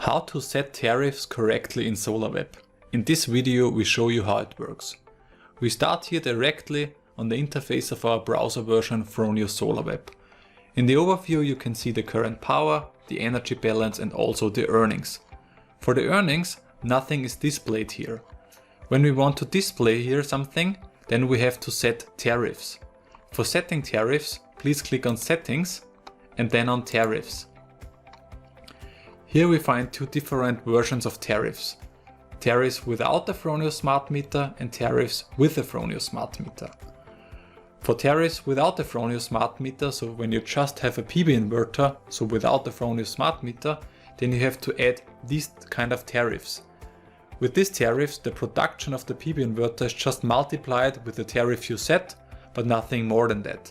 How to set tariffs correctly in Solar.web. In this video we show you how it works. We start here directly on the interface of our browser version Fronius Solar.web. In the overview you can see the current power, the energy balance and also the earnings. For the earnings, nothing is displayed here. When we want to display here something, then we have to set tariffs. For setting tariffs, please click on Settings and then on Tariffs. Here we find two different versions of tariffs. Tariffs without the Fronius smart meter and tariffs with the Fronius smart meter. For tariffs without the Fronius smart meter, so when you just have a PV inverter, so without the Fronius smart meter, then you have to add these kind of tariffs. With these tariffs, the production of the PV inverter is just multiplied with the tariff you set, but nothing more than that.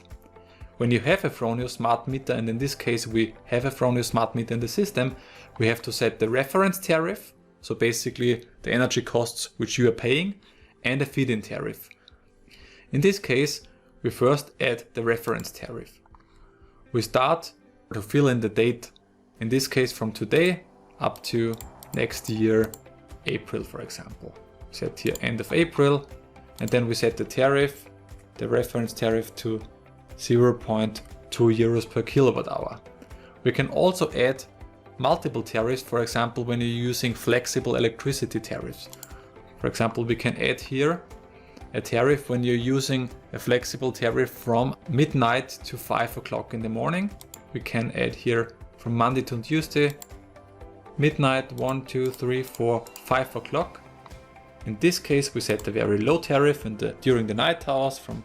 When you have a Fronius smart meter, and in this case we have a Fronius smart meter in the system, we have to set the reference tariff, so basically the energy costs which you are paying, and a feed-in tariff. In this case, we first add the reference tariff. We start to fill in the date, in this case from today up to next year, April for example. Set here end of April, and then we set the tariff, the reference tariff to 0.2 euros per kilowatt hour. We can also add multiple tariffs, for example when you're using flexible electricity tariffs. For example, we can add here a tariff when you're using a flexible tariff from midnight to 5 o'clock in the morning. We can add here from Monday to Tuesday, midnight, 1, 2, 3, 4, 5 o'clock. In this case we set the very low tariff during the night hours from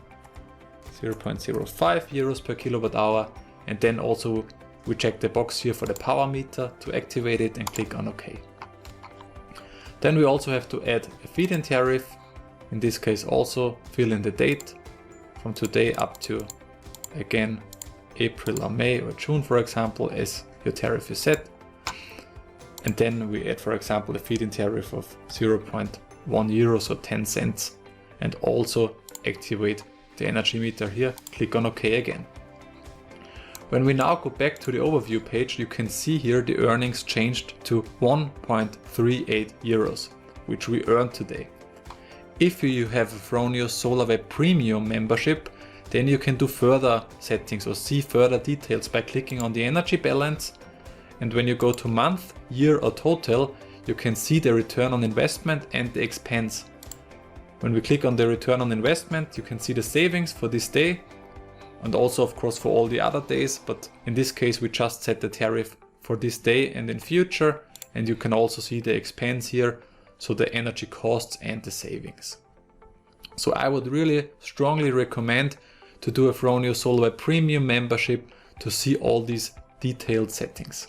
0.05 euros per kilowatt hour, and then also we check the box here for the power meter to activate it and click on OK. Then we also have to add a feed-in tariff. In this case also fill in the date from today up to again April or May or June for example as your tariff is set. And then we add for example a feed-in tariff of 0.1 euros or 10 cents and also activate the energy meter here, click on OK again. When we now go back to the overview page, you can see here the earnings changed to 1.38 euros, which we earned today. If you have a Fronius Solar.web Premium membership, then you can do further settings or see further details by clicking on the energy balance. And when you go to month, year or total, you can see the return on investment and the expense. When we click on the return on investment, you can see the savings for this day and also of course for all the other days, but in this case we just set the tariff for this day and in future, and you can also see the expense here, so the energy costs and the savings. So I would really strongly recommend to do a Fronius Solar.web Premium membership to see all these detailed settings.